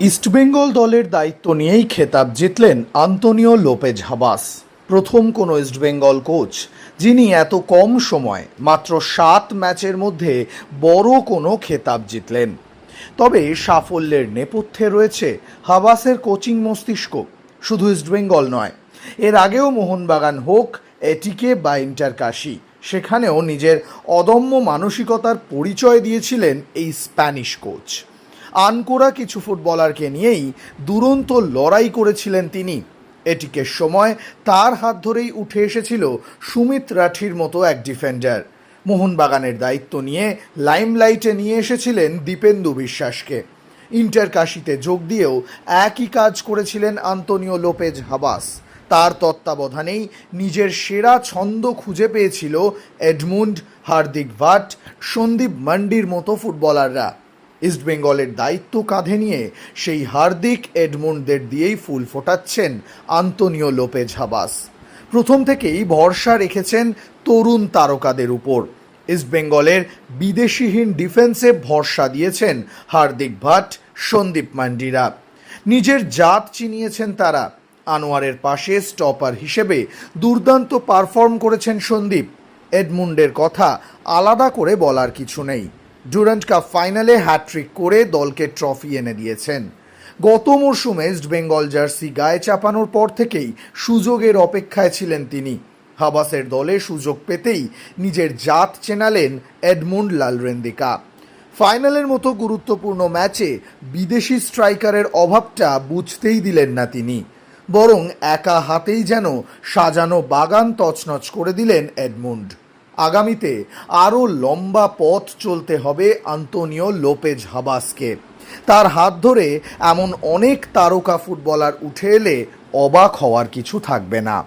ইস্টবেঙ্গল দলের দায়িত্ব নিয়েই খেতাব জিতলেন আন্তোনিও লোপেজ হাবাস। প্রথম কোনো ইস্টবেঙ্গল কোচ যিনি এত কম সময় মাত্র ৭ ম্যাচের মধ্যে বড় কোনো খেতাব জিতলেন। তবে সাফল্যের নেপথ্যে রয়েছে হাবাসের কোচিং মস্তিষ্ক। শুধু ইস্টবেঙ্গল নয়, এর আগেও মোহনবাগান হোক, এটিকে বা ইন্টারকাশি, সেখানেও নিজের অদম্য মানসিকতার পরিচয় দিয়েছিলেন এই স্প্যানিশ কোচ। আনকোরা কিছু ফুটবলারকে নিয়েই দুরন্ত লড়াই করেছিলেন তিনি। এটিকের সময় তার হাত ধরেই উঠে এসেছিল সুমিত রাঠির মতো এক ডিফেন্ডার। মোহনবাগানের দায়িত্ব নিয়ে লাইমলাইটে নিয়ে এসেছিলেন দীপেন্দু বিশ্বাসকে। ইন্টারকাশিতে যোগ দিয়েও একই কাজ করেছিলেন আন্তোনিও লোপেজ হাবাস। তার তত্ত্বাবধানেই নিজের সেরা ছন্দ খুঁজে পেয়েছিল এডমুন্ড, হার্দিক ভাট, সন্দীপ মান্ডির মতো ফুটবলাররা। ইস্টবেঙ্গলের দায়িত্ব কাঁধে নিয়ে সেই হার্দিক, এডমুন্ডদের দিয়েই ফুল ফোটাচ্ছেন আন্তোনিও লোপেজ হাবাস। প্রথম থেকেই ভরসা রেখেছেন তরুণ তারকাদের উপর। ইস্টবেঙ্গলের বিদেশিহীন ডিফেন্সে ভরসা দিয়েছেন হার্দিক ভাট, সন্দীপ মান্ডিরা। নিজের জাত চিনিয়েছেন তারা। আনোয়ারের পাশে স্টপার হিসেবে দুর্দান্ত পারফর্ম করেছেন সন্দীপ। এডমুন্ডের কথা আলাদা করে বলার কিছু নেই। ডুরান্ড কাপ ফাইনালে হ্যাট্রিক করে দলকে ট্রফি এনে দিয়েছেন। গত মরশুমে ইস্টবেঙ্গল জার্সি গায়ে চাপানোর পর থেকেই সুযোগের অপেক্ষায় ছিলেন তিনি। হাবাসের দলে সুযোগ পেতেই নিজের জাত চেনালেন এডমুন্ড লালরেন্দিকা। ফাইনালের মতো গুরুত্বপূর্ণ ম্যাচে বিদেশি স্ট্রাইকারের অভাবটা বুঝতেই দিলেন না তিনি, বরং একা হাতেই যেন সাজানো বাগান তছনছ করে দিলেন এডমুন্ড। আগামীতে আরও লম্বা পথ চলতে হবে আন্তোনিও লোপেজ হাবাসকে। তার হাত ধরে এমন অনেক তারকা ফুটবলার উঠে এলে অবাক হওয়ার কিছু থাকবে না।